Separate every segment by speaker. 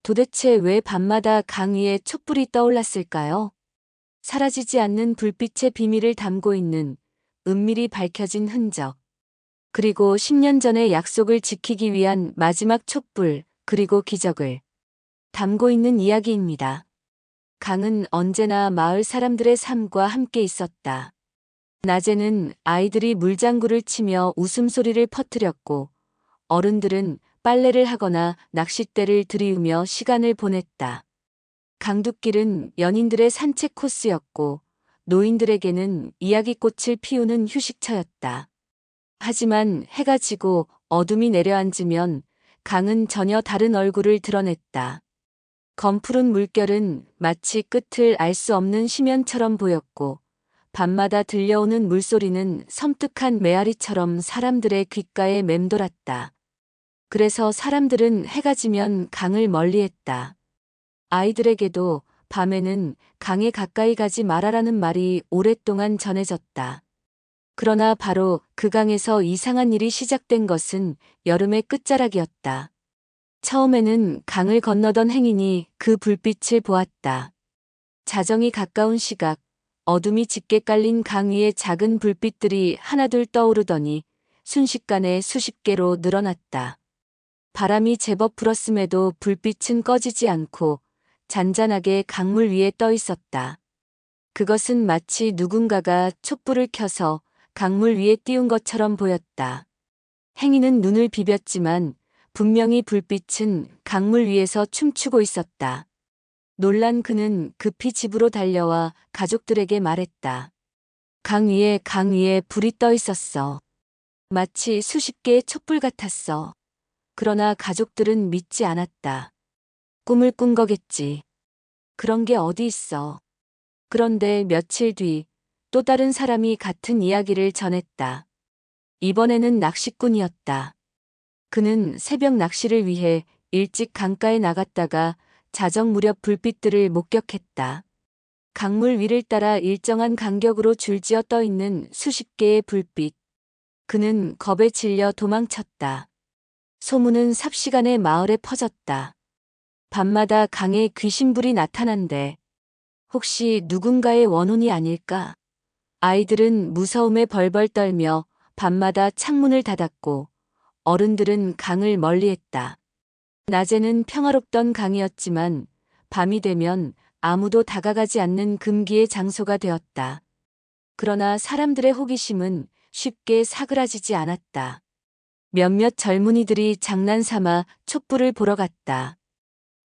Speaker 1: 도대체 왜 밤마다 강 위에 촛불이 떠올랐을까요? 사라지지 않는 불빛의 비밀을 담고 있는 은밀히 밝혀진 흔적. 그리고 10년 전의 약속을 지키기 위한 마지막 촛불, 그리고 기적을 담고 있는 이야기입니다. 강은 언제나 마을 사람들의 삶과 함께 있었다. 낮에는 아이들이 물장구를 치며 웃음소리를 퍼뜨렸고, 어른들은 빨래를 하거나 낚싯대를 들이우며 시간을 보냈다. 강둑길은 연인들의 산책 코스였고, 노인들에게는 이야기꽃을 피우는 휴식처였다. 하지만 해가 지고 어둠이 내려앉으면 강은 전혀 다른 얼굴을 드러냈다. 검푸른 물결은 마치 끝을 알 수 없는 심연처럼 보였고, 밤마다 들려오는 물소리는 섬뜩한 메아리처럼 사람들의 귓가에 맴돌았다. 그래서 사람들은 해가 지면 강을 멀리했다. 아이들에게도 밤에는 강에 가까이 가지 말아라는 말이 오랫동안 전해졌다. 그러나 바로 그 강에서 이상한 일이 시작된 것은 여름의 끝자락이었다. 처음에는 강을 건너던 행인이 그 불빛을 보았다. 자정이 가까운 시각, 어둠이 짙게 깔린 강 위에 작은 불빛들이 하나둘 떠오르더니 순식간에 수십 개로 늘어났다. 바람이 제법 불었음에도 불빛은 꺼지지 않고 잔잔하게 강물 위에 떠 있었다. 그것은 마치 누군가가 촛불을 켜서 강물 위에 띄운 것처럼 보였다. 행인은 눈을 비볐지만 분명히 불빛은 강물 위에서 춤추고 있었다. 놀란 그는 급히 집으로 달려와 가족들에게 말했다. 강 위에 불이 떠 있었어. 마치 수십 개의 촛불 같았어. 그러나 가족들은 믿지 않았다. 꿈을 꾼 거겠지. 그런 게 어디 있어. 그런데 며칠 뒤 또 다른 사람이 같은 이야기를 전했다. 이번에는 낚시꾼이었다. 그는 새벽 낚시를 위해 일찍 강가에 나갔다가 자정 무렵 불빛들을 목격했다. 강물 위를 따라 일정한 간격으로 줄지어 떠 있는 수십 개의 불빛. 그는 겁에 질려 도망쳤다. 소문은 삽시간에 마을에 퍼졌다. 밤마다 강에 귀신불이 나타난대. 혹시 누군가의 원혼이 아닐까? 아이들은 무서움에 벌벌 떨며 밤마다 창문을 닫았고, 어른들은 강을 멀리했다. 낮에는 평화롭던 강이었지만 밤이 되면 아무도 다가가지 않는 금기의 장소가 되었다. 그러나 사람들의 호기심은 쉽게 사그라지지 않았다. 몇몇 젊은이들이 장난삼아 촛불을 보러 갔다.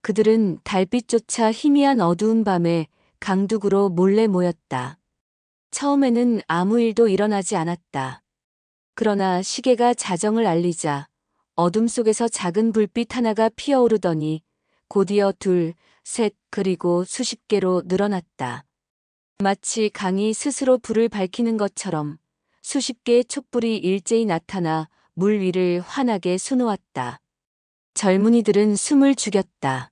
Speaker 1: 그들은 달빛조차 희미한 어두운 밤에 강둑으로 몰래 모였다. 처음에는 아무 일도 일어나지 않았다. 그러나 시계가 자정을 알리자 어둠 속에서 작은 불빛 하나가 피어오르더니 곧이어 둘, 셋, 그리고 수십 개로 늘어났다. 마치 강이 스스로 불을 밝히는 것처럼 수십 개의 촛불이 일제히 나타나 물 위를 환하게 수놓았다. 젊은이들은 숨을 죽였다.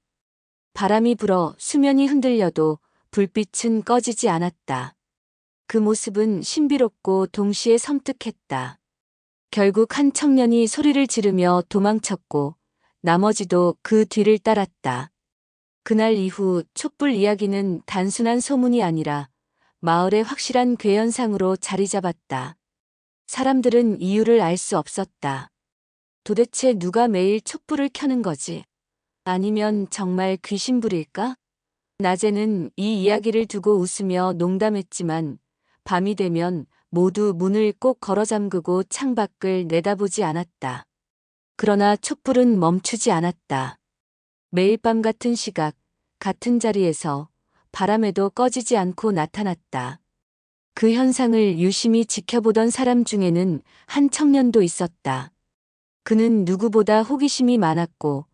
Speaker 1: 바람이 불어 수면이 흔들려도 불빛은 꺼지지 않았다. 그 모습은 신비롭고 동시에 섬뜩했다. 결국 한 청년이 소리를 지르며 도망쳤고 나머지도 그 뒤를 따랐다. 그날 이후 촛불 이야기는 단순한 소문이 아니라 마을의 확실한 괴현상으로 자리 잡았다. 사람들은 이유를 알 수 없었다. 도대체 누가 매일 촛불을 켜는 거지? 아니면 정말 귀신불일까? 낮에는 이 이야기를 두고 웃으며 농담했지만 밤이 되면 모두 문을 꼭 걸어 잠그고 창밖을 내다보지 않았다. 그러나 촛불은 멈추지 않았다. 매일 밤 같은 시각, 같은 자리에서 바람에도 꺼지지 않고 나타났다. 그 현상을 유심히 지켜보던 사람 중에는 한 청년도 있었다. 그는 누구보다 호기심이 많았고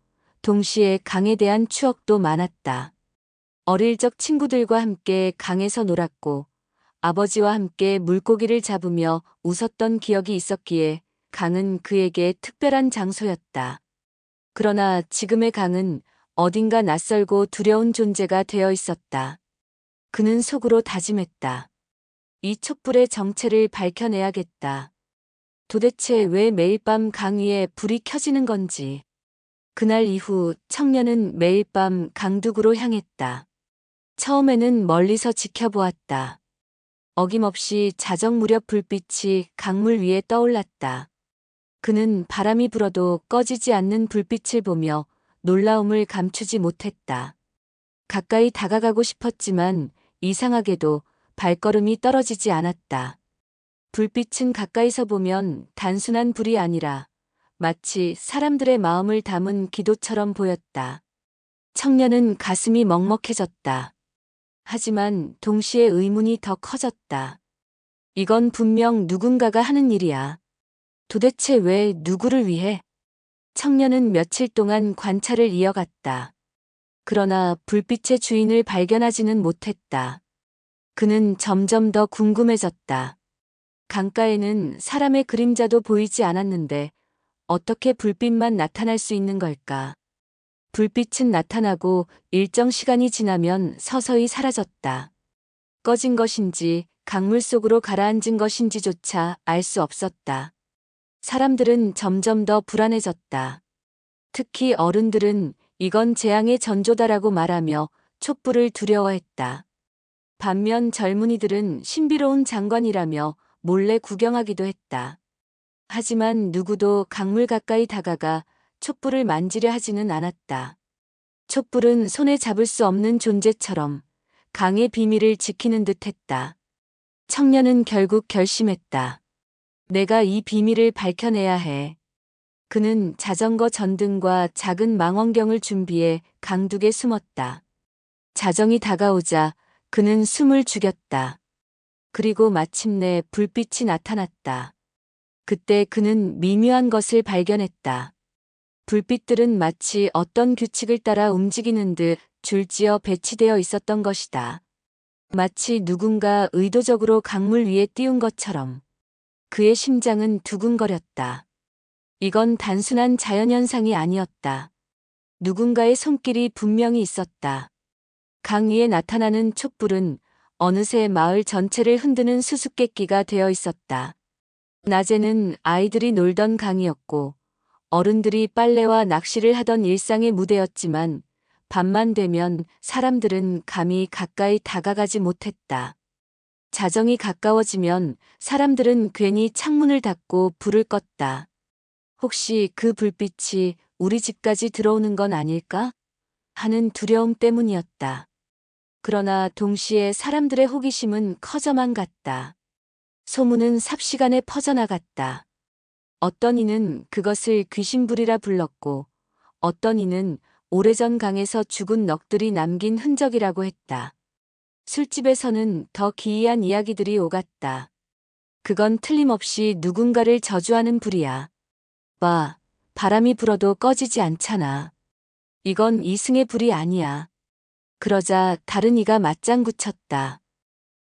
Speaker 1: 동시에 강에 대한 추억도 많았다. 어릴 적 친구들과 함께 강에서 놀았고 아버지와 함께 물고기를 잡으며 웃었던 기억이 있었기에 강은 그에게 특별한 장소였다. 그러나 지금의 강은 어딘가 낯설고 두려운 존재가 되어 있었다. 그는 속으로 다짐했다. 이 촛불의 정체를 밝혀내야겠다. 도대체 왜 매일 밤 강 위에 불이 켜지는 건지. 그날 이후 청년은 매일 밤 강둑으로 향했다. 처음에는 멀리서 지켜보았다. 어김없이 자정 무렵 불빛이 강물 위에 떠올랐다. 그는 바람이 불어도 꺼지지 않는 불빛을 보며 놀라움을 감추지 못했다. 가까이 다가가고 싶었지만 이상하게도 발걸음이 떨어지지 않았다. 불빛은 가까이서 보면 단순한 불이 아니라 마치 사람들의 마음을 담은 기도처럼 보였다. 청년은 가슴이 먹먹해졌다. 하지만 동시에 의문이 더 커졌다. 이건 분명 누군가가 하는 일이야. 도대체 왜 누구를 위해? 청년은 며칠 동안 관찰을 이어갔다. 그러나 불빛의 주인을 발견하지는 못했다. 그는 점점 더 궁금해졌다. 강가에는 사람의 그림자도 보이지 않았는데 어떻게 불빛만 나타날 수 있는 걸까? 불빛은 나타나고 일정 시간이 지나면 서서히 사라졌다. 꺼진 것인지 강물 속으로 가라앉은 것인지조차 알 수 없었다. 사람들은 점점 더 불안해졌다. 특히 어른들은 이건 재앙의 전조다라고 말하며 촛불을 두려워했다. 반면 젊은이들은 신비로운 장관이라며 몰래 구경하기도 했다. 하지만 누구도 강물 가까이 다가가 촛불을 만지려 하지는 않았다. 촛불은 손에 잡을 수 없는 존재처럼 강의 비밀을 지키는 듯 했다. 청년은 결국 결심했다. 내가 이 비밀을 밝혀내야 해. 그는 자전거 전등과 작은 망원경을 준비해 강둑에 숨었다. 자정이 다가오자 그는 숨을 죽였다. 그리고 마침내 불빛이 나타났다. 그때 그는 미묘한 것을 발견했다. 불빛들은 마치 어떤 규칙을 따라 움직이는 듯 줄지어 배치되어 있었던 것이다. 마치 누군가 의도적으로 강물 위에 띄운 것처럼. 그의 심장은 두근거렸다. 이건 단순한 자연현상이 아니었다. 누군가의 손길이 분명히 있었다. 강 위에 나타나는 촛불은 어느새 마을 전체를 흔드는 수수께끼가 되어 있었다. 낮에는 아이들이 놀던 강이었고 어른들이 빨래와 낚시를 하던 일상의 무대였지만 밤만 되면 사람들은 감히 가까이 다가가지 못했다. 자정이 가까워지면 사람들은 괜히 창문을 닫고 불을 껐다. 혹시 그 불빛이 우리 집까지 들어오는 건 아닐까? 하는 두려움 때문이었다. 그러나 동시에 사람들의 호기심은 커져만 갔다. 소문은 삽시간에 퍼져나갔다. 어떤 이는 그것을 귀신불이라 불렀고 어떤 이는 오래전 강에서 죽은 넋들이 남긴 흔적이라고 했다. 술집에서는 더 기이한 이야기들이 오갔다. 그건 틀림없이 누군가를 저주하는 불이야. 봐, 바람이 불어도 꺼지지 않잖아. 이건 이승의 불이 아니야. 그러자 다른 이가 맞장구 쳤다.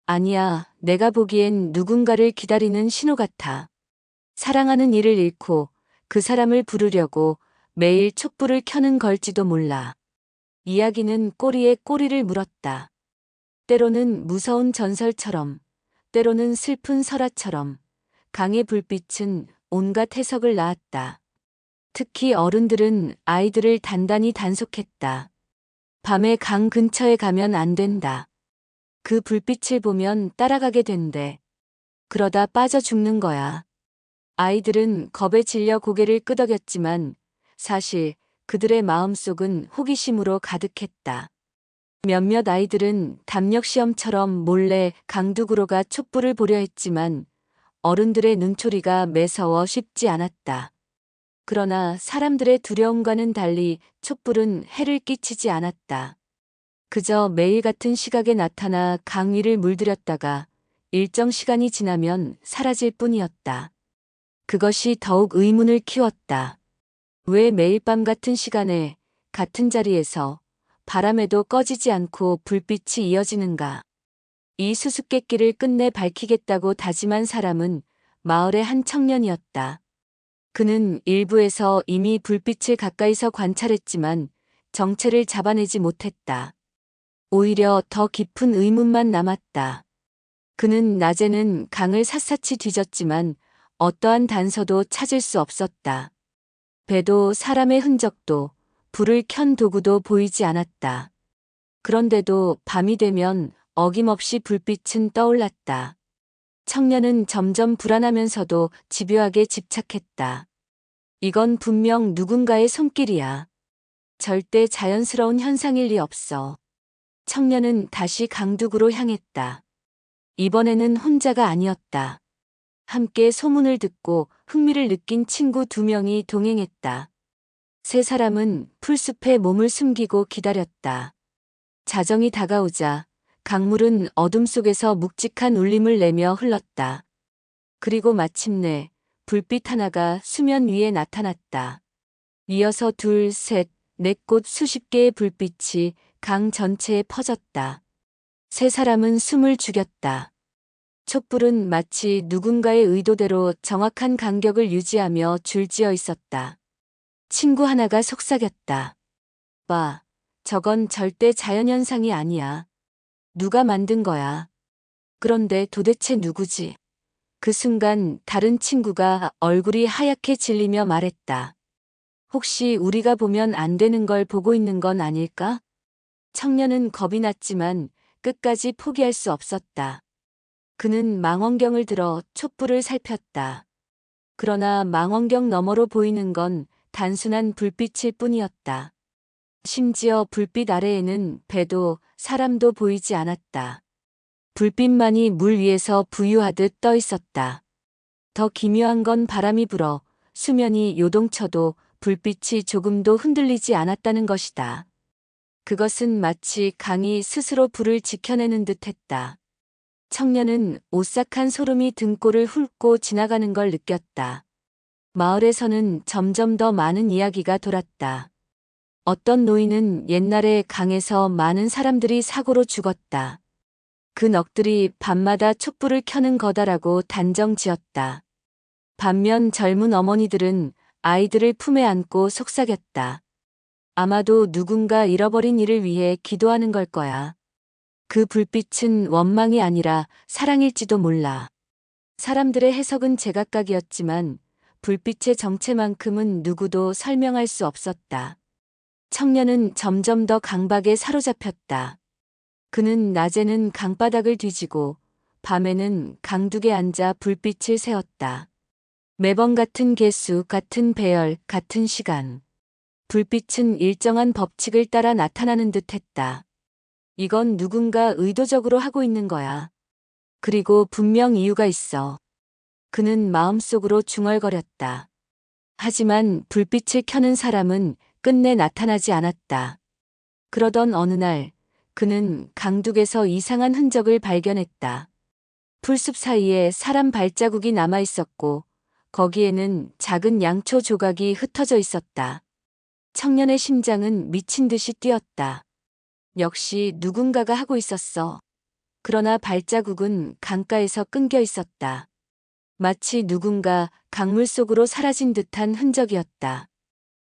Speaker 1: 아니야, 내가 보기엔 누군가를 기다리는 신호 같아. 사랑하는 이를 잃고 그 사람을 부르려고 매일 촛불을 켜는 걸지도 몰라. 이야기는 꼬리에 꼬리를 물었다. 때로는 무서운 전설처럼, 때로는 슬픈 설화처럼 강의 불빛은 온갖 해석을 낳았다. 특히 어른들은 아이들을 단단히 단속했다. 밤에 강 근처에 가면 안 된다. 그 불빛을 보면 따라가게 된대. 그러다 빠져 죽는 거야. 아이들은 겁에 질려 고개를 끄덕였지만 사실 그들의 마음속은 호기심으로 가득했다. 몇몇 아이들은 담력시험처럼 몰래 강둑으로 가 촛불을 보려 했지만 어른들의 눈초리가 매서워 쉽지 않았다. 그러나 사람들의 두려움과는 달리 촛불은 해를 끼치지 않았다. 그저 매일 같은 시각에 나타나 강 위를 물들였다가 일정 시간이 지나면 사라질 뿐이었다. 그것이 더욱 의문을 키웠다. 왜 매일 밤 같은 시간에 같은 자리에서 바람에도 꺼지지 않고 불빛이 이어지는가? 이 수수께끼를 끝내 밝히겠다고 다짐한 사람은 마을의 한 청년이었다. 그는 일부에서 이미 불빛을 가까이서 관찰했지만 정체를 잡아내지 못했다. 오히려 더 깊은 의문만 남았다. 그는 낮에는 강을 샅샅이 뒤졌지만 어떠한 단서도 찾을 수 없었다. 배도 사람의 흔적도 불을 켠 도구도 보이지 않았다. 그런데도 밤이 되면 어김없이 불빛은 떠올랐다. 청년은 점점 불안하면서도 집요하게 집착했다. 이건 분명 누군가의 손길이야. 절대 자연스러운 현상일 리 없어. 청년은 다시 강둑으로 향했다. 이번에는 혼자가 아니었다. 함께 소문을 듣고 흥미를 느낀 친구 2명이 동행했다. 세 사람은 풀숲에 몸을 숨기고 기다렸다. 자정이 다가오자 강물은 어둠 속에서 묵직한 울림을 내며 흘렀다. 그리고 마침내 불빛 하나가 수면 위에 나타났다. 이어서 2, 3, 4곳 수십 개의 불빛이 강 전체에 퍼졌다. 세 사람은 숨을 죽였다. 촛불은 마치 누군가의 의도대로 정확한 간격을 유지하며 줄지어 있었다. 친구 하나가 속삭였다. 봐, 저건 절대 자연현상이 아니야. 누가 만든 거야. 그런데 도대체 누구지? 그 순간 다른 친구가 얼굴이 하얗게 질리며 말했다. 혹시 우리가 보면 안 되는 걸 보고 있는 건 아닐까? 청년은 겁이 났지만 끝까지 포기할 수 없었다. 그는 망원경을 들어 촛불을 살폈다. 그러나 망원경 너머로 보이는 건 단순한 불빛일 뿐이었다. 심지어 불빛 아래에는 배도 사람도 보이지 않았다. 불빛만이 물 위에서 부유하듯 떠 있었다. 더 기묘한 건 바람이 불어 수면이 요동쳐도 불빛이 조금도 흔들리지 않았다는 것이다. 그것은 마치 강이 스스로 불을 지켜내는 듯 했다. 청년은 오싹한 소름이 등골을 훑고 지나가는 걸 느꼈다. 마을에서는 점점 더 많은 이야기가 돌았다. 어떤 노인은 옛날에 강에서 많은 사람들이 사고로 죽었다. 그 넋들이 밤마다 촛불을 켜는 거다라고 단정 지었다. 반면 젊은 어머니들은 아이들을 품에 안고 속삭였다. 아마도 누군가 잃어버린 이를 위해 기도하는 걸 거야. 그 불빛은 원망이 아니라 사랑일지도 몰라. 사람들의 해석은 제각각이었지만 불빛의 정체만큼은 누구도 설명할 수 없었다. 청년은 점점 더 강박에 사로잡혔다. 그는 낮에는 강바닥을 뒤지고 밤에는 강둑에 앉아 불빛을 세웠다. 매번 같은 개수, 같은 배열, 같은 시간. 불빛은 일정한 법칙을 따라 나타나는 듯 했다. 이건 누군가 의도적으로 하고 있는 거야. 그리고 분명 이유가 있어. 그는 마음속으로 중얼거렸다. 하지만 불빛을 켜는 사람은 끝내 나타나지 않았다. 그러던 어느 날 그는 강둑에서 이상한 흔적을 발견했다. 풀숲 사이에 사람 발자국이 남아 있었고 거기에는 작은 양초 조각이 흩어져 있었다. 청년의 심장은 미친 듯이 뛰었다. 역시 누군가가 하고 있었어. 그러나 발자국은 강가에서 끊겨 있었다. 마치 누군가 강물 속으로 사라진 듯한 흔적이었다.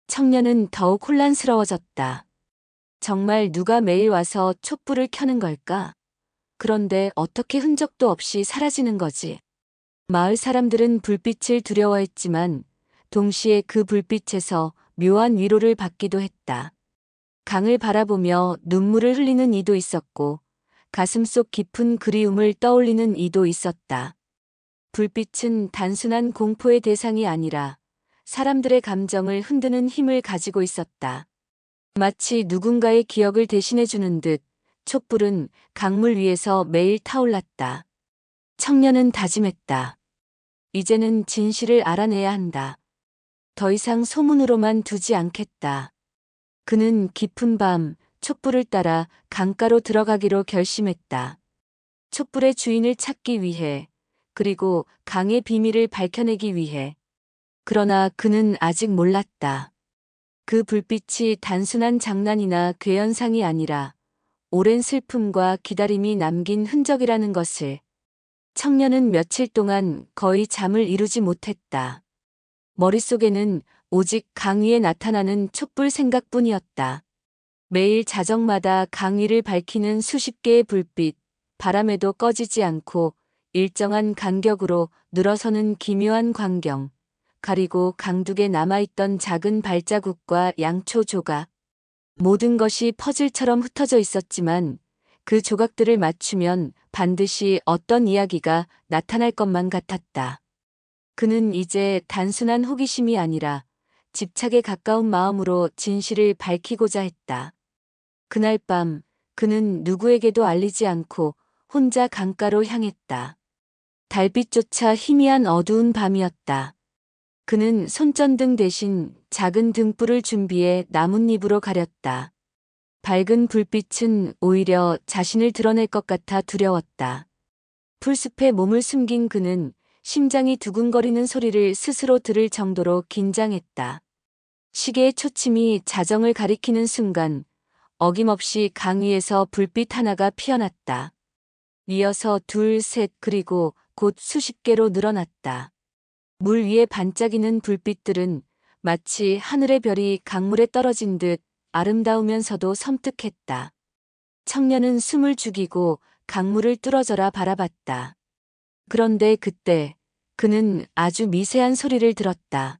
Speaker 1: 청년은 더욱 혼란스러워졌다. 정말 누가 매일 와서 촛불을 켜는 걸까? 그런데 어떻게 흔적도 없이 사라지는 거지? 마을 사람들은 불빛을 두려워했지만 동시에 그 불빛에서 묘한 위로를 받기도 했다. 강을 바라보며 눈물을 흘리는 이도 있었고 가슴속 깊은 그리움을 떠올리는 이도 있었다. 불빛은 단순한 공포의 대상이 아니라 사람들의 감정을 흔드는 힘을 가지고 있었다. 마치 누군가의 기억을 대신해주는 듯 촛불은 강물 위에서 매일 타올랐다. 청년은 다짐했다. 이제는 진실을 알아내야 한다. 더 이상 소문으로만 두지 않겠다. 그는 깊은 밤 촛불을 따라 강가로 들어가기로 결심했다. 촛불의 주인을 찾기 위해, 그리고 강의 비밀을 밝혀내기 위해. 그러나 그는 아직 몰랐다. 그 불빛이 단순한 장난이나 괴현상이 아니라 오랜 슬픔과 기다림이 남긴 흔적이라는 것을. 청년은 며칠 동안 거의 잠을 이루지 못했다. 머릿속에는 오직 강 위에 나타나는 촛불 생각뿐이었다. 매일 자정마다 강 위를 밝히는 수십 개의 불빛, 바람에도 꺼지지 않고 일정한 간격으로 늘어서는 기묘한 광경. 가리고 강둑에 남아있던 작은 발자국과 양초 조각. 모든 것이 퍼즐처럼 흩어져 있었지만 그 조각들을 맞추면 반드시 어떤 이야기가 나타날 것만 같았다. 그는 이제 단순한 호기심이 아니라 집착에 가까운 마음으로 진실을 밝히고자 했다. 그날 밤 그는 누구에게도 알리지 않고 혼자 강가로 향했다. 달빛조차 희미한 어두운 밤이었다. 그는 손전등 대신 작은 등불을 준비해 나뭇잎으로 가렸다. 밝은 불빛은 오히려 자신을 드러낼 것 같아 두려웠다. 풀숲에 몸을 숨긴 그는 심장이 두근거리는 소리를 스스로 들을 정도로 긴장했다. 시계의 초침이 자정을 가리키는 순간 어김없이 강 위에서 불빛 하나가 피어났다. 이어서 둘, 셋, 그리고 곧 수십 개로 늘어났다. 물 위에 반짝이는 불빛들은 마치 하늘의 별이 강물에 떨어진 듯 아름다우면서도 섬뜩했다. 청년은 숨을 죽이고 강물을 뚫어져라 바라봤다. 그런데 그때 그는 아주 미세한 소리를 들었다.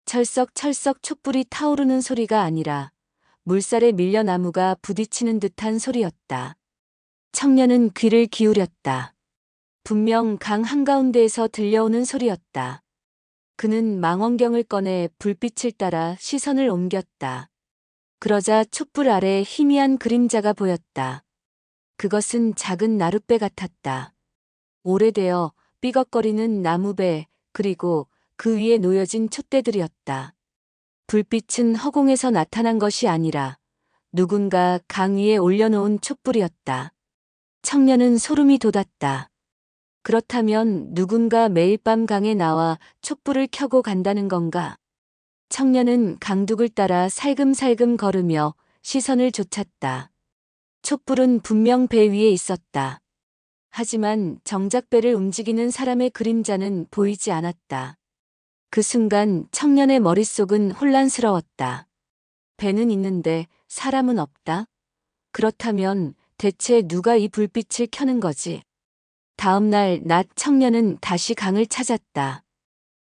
Speaker 1: 철썩철썩 촛불이 타오르는 소리가 아니라 물살에 밀려 나무가 부딪히는 듯한 소리였다. 청년은 귀를 기울였다. 분명 강 한가운데에서 들려오는 소리였다. 그는 망원경을 꺼내 불빛을 따라 시선을 옮겼다. 그러자 촛불 아래 희미한 그림자가 보였다. 그것은 작은 나룻배 같았다. 오래되어 삐걱거리는 나무배, 그리고 그 위에 놓여진 촛대들이었다. 불빛은 허공에서 나타난 것이 아니라 누군가 강 위에 올려놓은 촛불이었다. 청년은 소름이 돋았다. 그렇다면 누군가 매일 밤 강에 나와 촛불을 켜고 간다는 건가? 청년은 강둑을 따라 살금살금 걸으며 시선을 좇았다. 촛불은 분명 배 위에 있었다. 하지만 정작 배를 움직이는 사람의 그림자는 보이지 않았다. 그 순간 청년의 머릿속은 혼란스러웠다. 배는 있는데 사람은 없다? 그렇다면 대체 누가 이 불빛을 켜는 거지? 다음 날 낮 청년은 다시 강을 찾았다.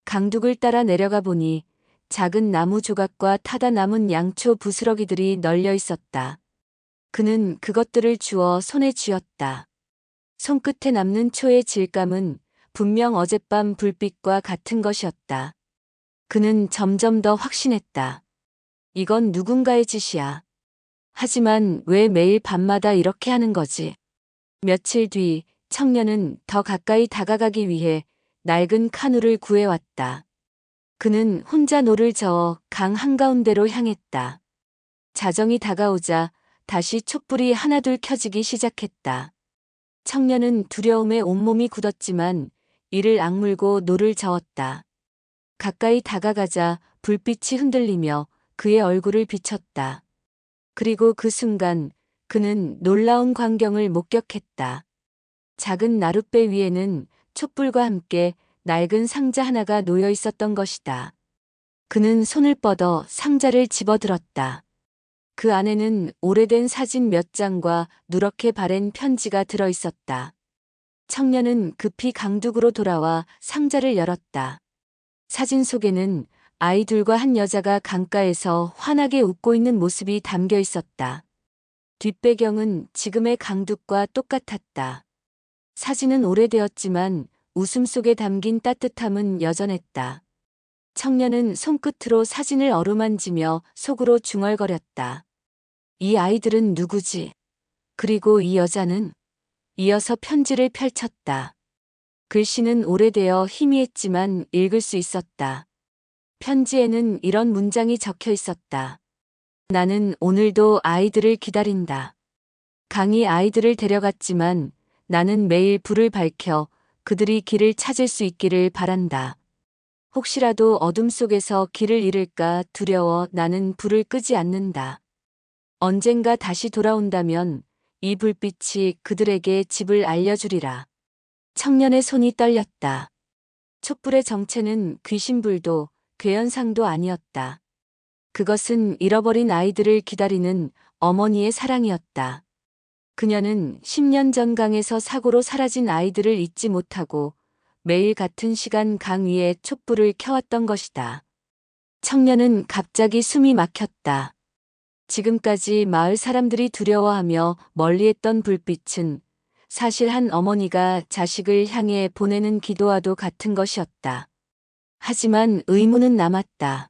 Speaker 1: 강둑을 따라 내려가 보니 작은 나무 조각과 타다 남은 양초 부스러기들이 널려 있었다. 그는 그것들을 주워 손에 쥐었다. 손끝에 남는 초의 질감은 분명 어젯밤 불빛과 같은 것이었다. 그는 점점 더 확신했다. 이건 누군가의 짓이야. 하지만 왜 매일 밤마다 이렇게 하는 거지? 며칠 뒤 청년은 더 가까이 다가가기 위해 낡은 카누를 구해왔다. 그는 혼자 노를 저어 강 한가운데로 향했다. 자정이 다가오자 다시 촛불이 하나둘 켜지기 시작했다. 청년은 두려움에 온몸이 굳었지만 이를 악물고 노를 저었다. 가까이 다가가자 불빛이 흔들리며 그의 얼굴을 비췄다. 그리고 그 순간 그는 놀라운 광경을 목격했다. 작은 나룻배 위에는 촛불과 함께 낡은 상자 하나가 놓여 있었던 것이다. 그는 손을 뻗어 상자를 집어들었다. 그 안에는 오래된 사진 몇 장과 누렇게 바랜 편지가 들어 있었다. 청년은 급히 강둑으로 돌아와 상자를 열었다. 사진 속에는 아이들과 한 여자가 강가에서 환하게 웃고 있는 모습이 담겨 있었다. 뒷배경은 지금의 강둑과 똑같았다. 사진은 오래되었지만 웃음 속에 담긴 따뜻함은 여전했다. 청년은 손끝으로 사진을 어루만지며 속으로 중얼거렸다. 이 아이들은 누구지? 그리고 이 여자는? 이어서 편지를 펼쳤다. 글씨는 오래되어 희미했지만 읽을 수 있었다. 편지에는 이런 문장이 적혀 있었다. 나는 오늘도 아이들을 기다린다. 강이 아이들을 데려갔지만 나는 매일 불을 밝혀 그들이 길을 찾을 수 있기를 바란다. 혹시라도 어둠 속에서 길을 잃을까 두려워 나는 불을 끄지 않는다. 언젠가 다시 돌아온다면 이 불빛이 그들에게 집을 알려주리라. 청년의 손이 떨렸다. 촛불의 정체는 귀신불도 괴연상도 아니었다. 그것은 잃어버린 아이들을 기다리는 어머니의 사랑이었다. 그녀는 10년 전 강에서 사고로 사라진 아이들을 잊지 못하고 매일 같은 시간 강 위에 촛불을 켜왔던 것이다. 청년은 갑자기 숨이 막혔다. 지금까지 마을 사람들이 두려워하며 멀리했던 불빛은 사실 한 어머니가 자식을 향해 보내는 기도와도 같은 것이었다. 하지만 의문은 남았다.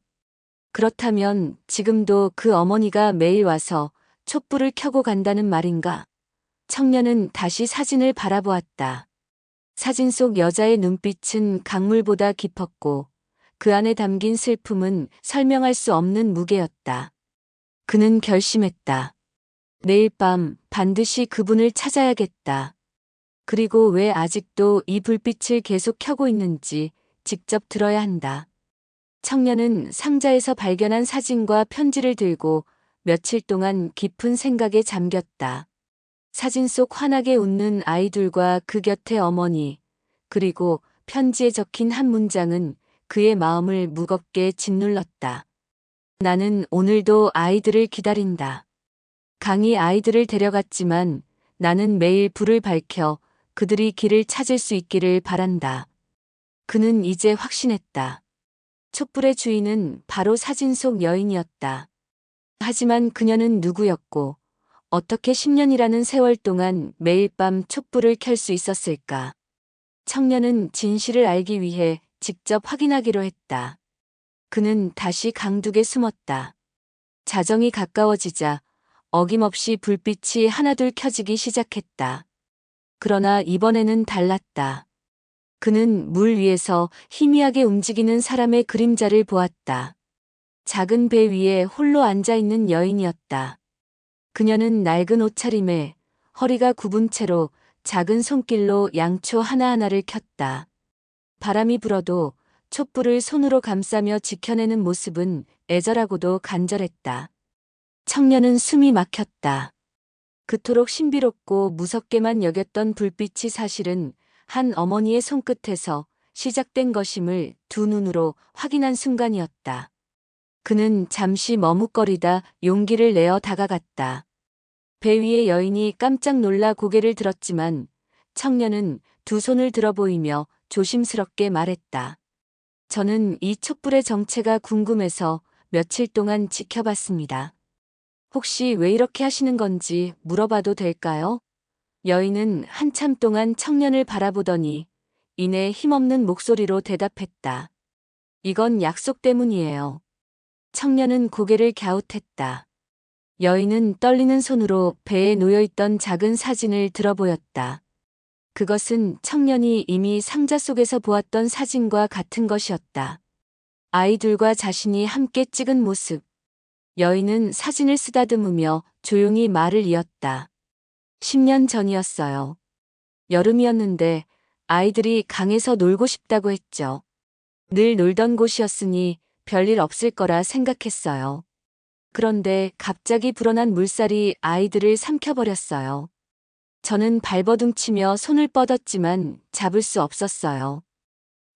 Speaker 1: 그렇다면 지금도 그 어머니가 매일 와서 촛불을 켜고 간다는 말인가? 청년은 다시 사진을 바라보았다. 사진 속 여자의 눈빛은 강물보다 깊었고 그 안에 담긴 슬픔은 설명할 수 없는 무게였다. 그는 결심했다. 내일 밤 반드시 그분을 찾아야겠다. 그리고 왜 아직도 이 불빛을 계속 켜고 있는지 직접 들어야 한다. 청년은 상자에서 발견한 사진과 편지를 들고 며칠 동안 깊은 생각에 잠겼다. 사진 속 환하게 웃는 아이들과 그 곁에 어머니, 그리고 편지에 적힌 한 문장은 그의 마음을 무겁게 짓눌렀다. 나는 오늘도 아이들을 기다린다. 강이 아이들을 데려갔지만 나는 매일 불을 밝혀 그들이 길을 찾을 수 있기를 바란다. 그는 이제 확신했다. 촛불의 주인은 바로 사진 속 여인이었다. 하지만 그녀는 누구였고 어떻게 10년이라는 세월 동안 매일 밤 촛불을 켤 수 있었을까? 청년은 진실을 알기 위해 직접 확인하기로 했다. 그는 다시 강둑에 숨었다. 자정이 가까워지자 어김없이 불빛이 하나둘 켜지기 시작했다. 그러나 이번에는 달랐다. 그는 물 위에서 희미하게 움직이는 사람의 그림자를 보았다. 작은 배 위에 홀로 앉아있는 여인이었다. 그녀는 낡은 옷차림에 허리가 굽은 채로 작은 손길로 양초 하나하나를 켰다. 바람이 불어도 촛불을 손으로 감싸며 지켜내는 모습은 애절하고도 간절했다. 청년은 숨이 막혔다. 그토록 신비롭고 무섭게만 여겼던 불빛이 사실은 한 어머니의 손끝에서 시작된 것임을 두 눈으로 확인한 순간이었다. 그는 잠시 머뭇거리다 용기를 내어 다가갔다. 배 위의 여인이 깜짝 놀라 고개를 들었지만 청년은 두 손을 들어 보이며 조심스럽게 말했다. 저는 이 촛불의 정체가 궁금해서 며칠 동안 지켜봤습니다. 혹시 왜 이렇게 하시는 건지 물어봐도 될까요? 여인은 한참 동안 청년을 바라보더니 이내 힘없는 목소리로 대답했다. 이건 약속 때문이에요. 청년은 고개를 갸웃했다. 여인은 떨리는 손으로 배에 놓여있던 작은 사진을 들어보였다. 그것은 청년이 이미 상자 속에서 보았던 사진과 같은 것이었다. 아이들과 자신이 함께 찍은 모습. 여인은 사진을 쓰다듬으며 조용히 말을 이었다. 10년 전이었어요. 여름이었는데 아이들이 강에서 놀고 싶다고 했죠. 늘 놀던 곳이었으니 별일 없을 거라 생각했어요. 그런데 갑자기 불어난 물살이 아이들을 삼켜버렸어요. 저는 발버둥치며 손을 뻗었지만 잡을 수 없었어요.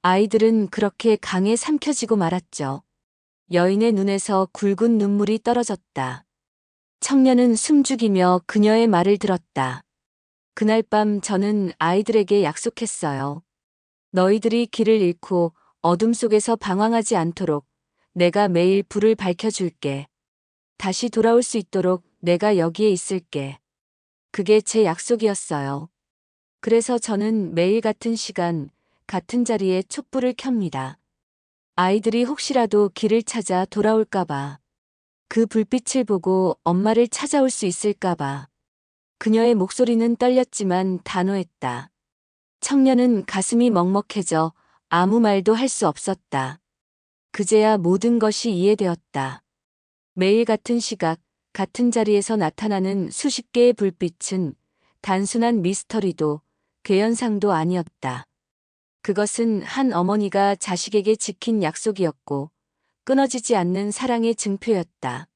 Speaker 1: 아이들은 그렇게 강에 삼켜지고 말았죠. 여인의 눈에서 굵은 눈물이 떨어졌다. 청년은 숨죽이며 그녀의 말을 들었다. 그날 밤 저는 아이들에게 약속했어요. 너희들이 길을 잃고 어둠 속에서 방황하지 않도록 내가 매일 불을 밝혀줄게. 다시 돌아올 수 있도록 내가 여기에 있을게. 그게 제 약속이었어요. 그래서 저는 매일 같은 시간, 같은 자리에 촛불을 켭니다. 아이들이 혹시라도 길을 찾아 돌아올까봐. 그 불빛을 보고 엄마를 찾아올 수 있을까봐. 그녀의 목소리는 떨렸지만 단호했다. 청년은 가슴이 먹먹해져 아무 말도 할 수 없었다. 그제야 모든 것이 이해되었다. 매일 같은 시각, 같은 자리에서 나타나는 수십 개의 불빛은 단순한 미스터리도 괴현상도 아니었다. 그것은 한 어머니가 자식에게 지킨 약속이었고 끊어지지 않는 사랑의 증표였다.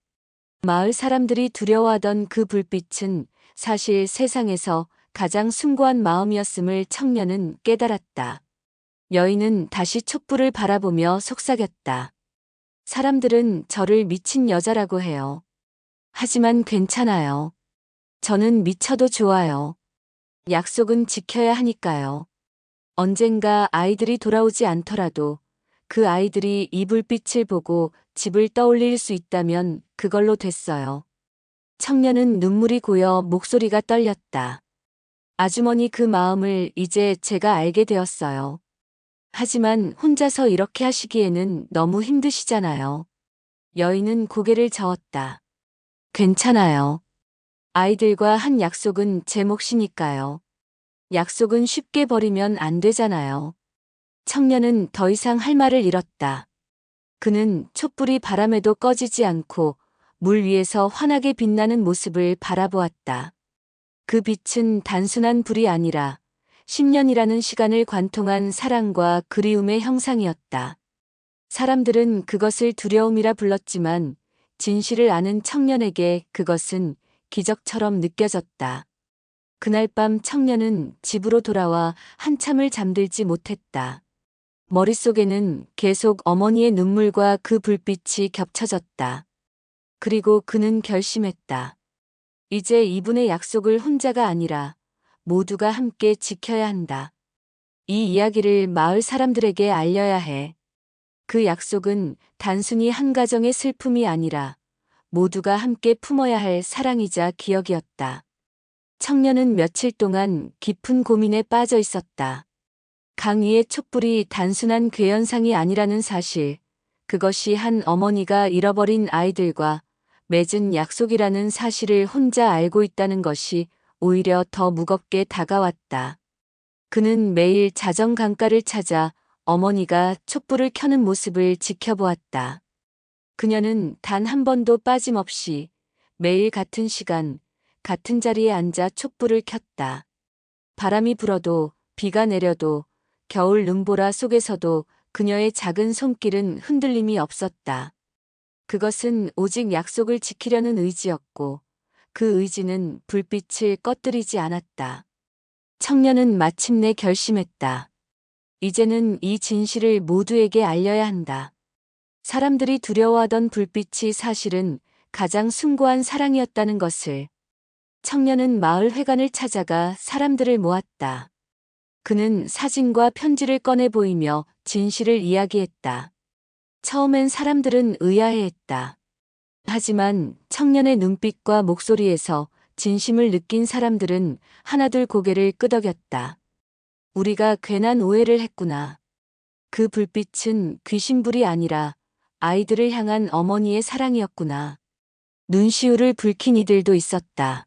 Speaker 1: 마을 사람들이 두려워하던 그 불빛은 사실 세상에서 가장 숭고한 마음이었음을 청년은 깨달았다. 여인은 다시 촛불을 바라보며 속삭였다. 사람들은 저를 미친 여자라고 해요. 하지만 괜찮아요. 저는 미쳐도 좋아요. 약속은 지켜야 하니까요. 언젠가 아이들이 돌아오지 않더라도 그 아이들이 이 불빛을 보고 집을 떠올릴 수 있다면 그걸로 됐어요. 청년은 눈물이 고여 목소리가 떨렸다. 아주머니 그 마음을 이제 제가 알게 되었어요. 하지만 혼자서 이렇게 하시기에는 너무 힘드시잖아요. 여인은 고개를 저었다. 괜찮아요. 아이들과 한 약속은 제 몫이니까요. 약속은 쉽게 버리면 안 되잖아요. 청년은 더 이상 할 말을 잃었다. 그는 촛불이 바람에도 꺼지지 않고 물 위에서 환하게 빛나는 모습을 바라보았다. 그 빛은 단순한 불이 아니라 10년이라는 시간을 관통한 사랑과 그리움의 형상이었다. 사람들은 그것을 두려움이라 불렀지만 진실을 아는 청년에게 그것은 기적처럼 느껴졌다. 그날 밤 청년은 집으로 돌아와 한참을 잠들지 못했다. 머릿속에는 계속 어머니의 눈물과 그 불빛이 겹쳐졌다. 그리고 그는 결심했다. 이제 이분의 약속을 혼자가 아니라 모두가 함께 지켜야 한다. 이 이야기를 마을 사람들에게 알려야 해. 그 약속은 단순히 한 가정의 슬픔이 아니라 모두가 함께 품어야 할 사랑이자 기억이었다. 청년은 며칠 동안 깊은 고민에 빠져 있었다. 강 위의 촛불이 단순한 괴현상이 아니라는 사실, 그것이 한 어머니가 잃어버린 아이들과 맺은 약속이라는 사실을 혼자 알고 있다는 것이 오히려 더 무겁게 다가왔다. 그는 매일 자정 강가를 찾아 어머니가 촛불을 켜는 모습을 지켜보았다. 그녀는 단 한 번도 빠짐없이 매일 같은 시간, 같은 자리에 앉아 촛불을 켰다. 바람이 불어도 비가 내려도 겨울 눈보라 속에서도 그녀의 작은 손길은 흔들림이 없었다. 그것은 오직 약속을 지키려는 의지였고 그 의지는 불빛을 꺼뜨리지 않았다. 청년은 마침내 결심했다. 이제는 이 진실을 모두에게 알려야 한다. 사람들이 두려워하던 불빛이 사실은 가장 숭고한 사랑이었다는 것을. 청년은 마을 회관을 찾아가 사람들을 모았다. 그는 사진과 편지를 꺼내 보이며 진실을 이야기했다. 처음엔 사람들은 의아해했다. 하지만 청년의 눈빛과 목소리에서 진심을 느낀 사람들은 하나둘 고개를 끄덕였다. 우리가 괜한 오해를 했구나. 그 불빛은 귀신불이 아니라 아이들을 향한 어머니의 사랑이었구나. 눈시울을 붉힌 이들도 있었다.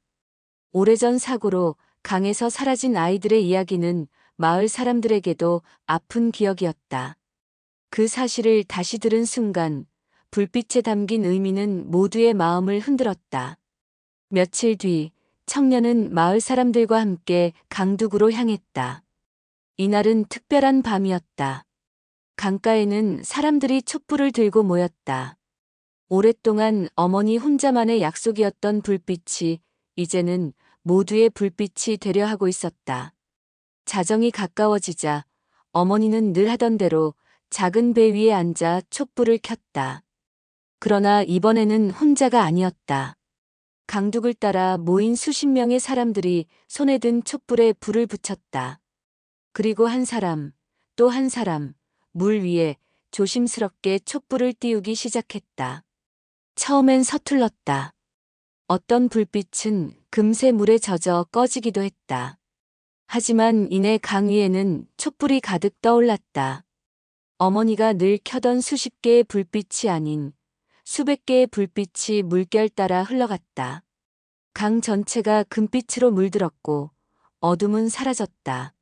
Speaker 1: 오래전 사고로 강에서 사라진 아이들의 이야기는 마을 사람들에게도 아픈 기억이었다. 그 사실을 다시 들은 순간 불빛에 담긴 의미는 모두의 마음을 흔들었다. 며칠 뒤 청년은 마을 사람들과 함께 강둑으로 향했다. 이날은 특별한 밤이었다. 강가에는 사람들이 촛불을 들고 모였다. 오랫동안 어머니 혼자만의 약속이었던 불빛이 이제는 모두의 불빛이 되려 하고 있었다. 자정이 가까워지자 어머니는 늘 하던 대로 작은 배 위에 앉아 촛불을 켰다. 그러나 이번에는 혼자가 아니었다. 강둑을 따라 모인 수십 명의 사람들이 손에 든 촛불에 불을 붙였다. 그리고 한 사람, 또 한 사람, 물 위에 조심스럽게 촛불을 띄우기 시작했다. 처음엔 서툴렀다. 어떤 불빛은 금세 물에 젖어 꺼지기도 했다. 하지만 이내 강 위에는 촛불이 가득 떠올랐다. 어머니가 늘 켜던 수십 개의 불빛이 아닌 수백 개의 불빛이 물결 따라 흘러갔다. 강 전체가 금빛으로 물들었고 어둠은 사라졌다.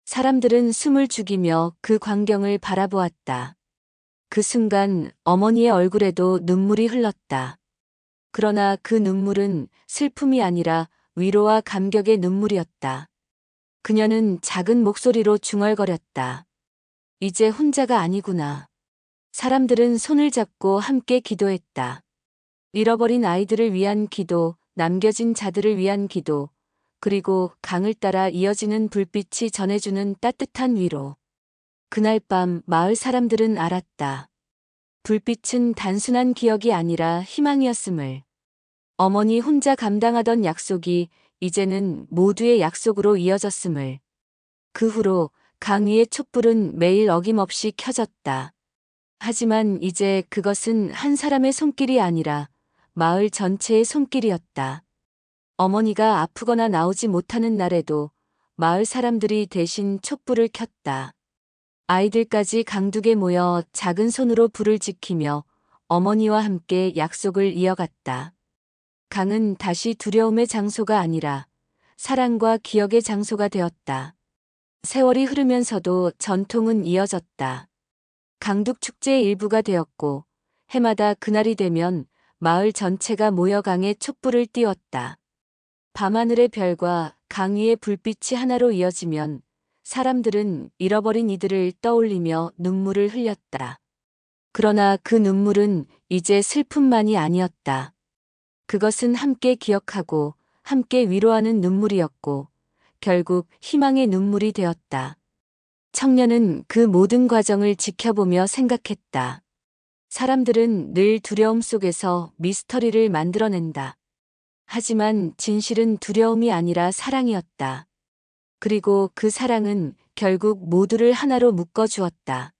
Speaker 1: 사람들은 숨을 죽이며 그 광경을 바라보았다. 그 순간 어머니의 얼굴에도 눈물이 흘렀다. 그러나 그 눈물은 슬픔이 아니라 위로와 감격의 눈물이었다. 그녀는 작은 목소리로 중얼거렸다. 이제 혼자가 아니구나. 사람들은 손을 잡고 함께 기도했다. 잃어버린 아이들을 위한 기도, 남겨진 자들을 위한 기도, 그리고 강을 따라 이어지는 불빛이 전해주는 따뜻한 위로. 그날 밤 마을 사람들은 알았다. 불빛은 단순한 기억이 아니라 희망이었음을. 어머니 혼자 감당하던 약속이 이제는 모두의 약속으로 이어졌음을. 그 후로 강 위의 촛불은 매일 어김없이 켜졌다. 하지만 이제 그것은 한 사람의 손길이 아니라 마을 전체의 손길이었다. 어머니가 아프거나 나오지 못하는 날에도 마을 사람들이 대신 촛불을 켰다. 아이들까지 강둑에 모여 작은 손으로 불을 지키며 어머니와 함께 약속을 이어갔다. 강은 다시 두려움의 장소가 아니라 사랑과 기억의 장소가 되었다. 세월이 흐르면서도 전통은 이어졌다. 강둑 축제의 일부가 되었고 해마다 그날이 되면 마을 전체가 모여 강에 촛불을 띄웠다. 밤하늘의 별과 강 위의 불빛이 하나로 이어지면 사람들은 잃어버린 이들을 떠올리며 눈물을 흘렸다. 그러나 그 눈물은 이제 슬픔만이 아니었다. 그것은 함께 기억하고 함께 위로하는 눈물이었고 결국 희망의 눈물이 되었다. 청년은 그 모든 과정을 지켜보며 생각했다. 사람들은 늘 두려움 속에서 미스터리를 만들어낸다. 하지만 진실은 두려움이 아니라 사랑이었다. 그리고 그 사랑은 결국 모두를 하나로 묶어주었다.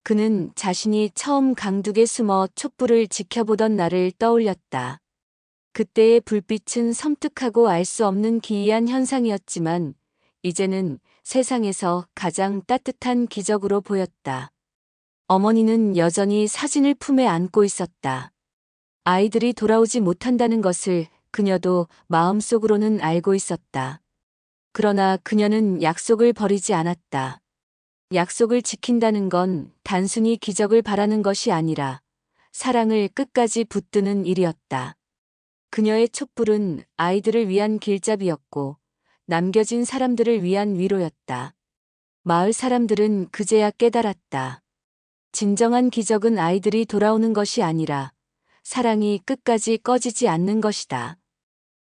Speaker 1: 그는 자신이 처음 강둑에 숨어 촛불을 지켜보던 날을 떠올렸다. 그때의 불빛은 섬뜩하고 알 수 없는 기이한 현상이었지만 이제는 세상에서 가장 따뜻한 기적으로 보였다. 어머니는 여전히 사진을 품에 안고 있었다. 아이들이 돌아오지 못한다는 것을 그녀도 마음속으로는 알고 있었다. 그러나 그녀는 약속을 버리지 않았다. 약속을 지킨다는 건 단순히 기적을 바라는 것이 아니라 사랑을 끝까지 붙드는 일이었다. 그녀의 촛불은 아이들을 위한 길잡이였고 남겨진 사람들을 위한 위로였다. 마을 사람들은 그제야 깨달았다. 진정한 기적은 아이들이 돌아오는 것이 아니라 사랑이 끝까지 꺼지지 않는 것이다.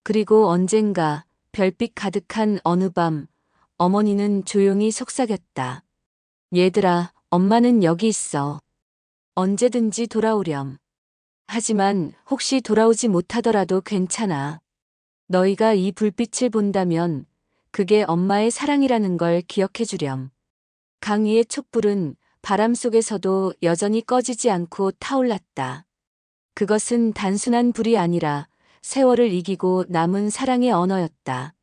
Speaker 1: 그리고 언젠가 별빛 가득한 어느 밤 어머니는 조용히 속삭였다. 얘들아, 엄마는 여기 있어. 언제든지 돌아오렴. 하지만 혹시 돌아오지 못하더라도 괜찮아. 너희가 이 불빛을 본다면 그게 엄마의 사랑이라는 걸 기억해 주렴. 강 위의 촛불은 바람 속에서도 여전히 꺼지지 않고 타올랐다. 그것은 단순한 불이 아니라 세월을 이기고 남은 사랑의 언어였다.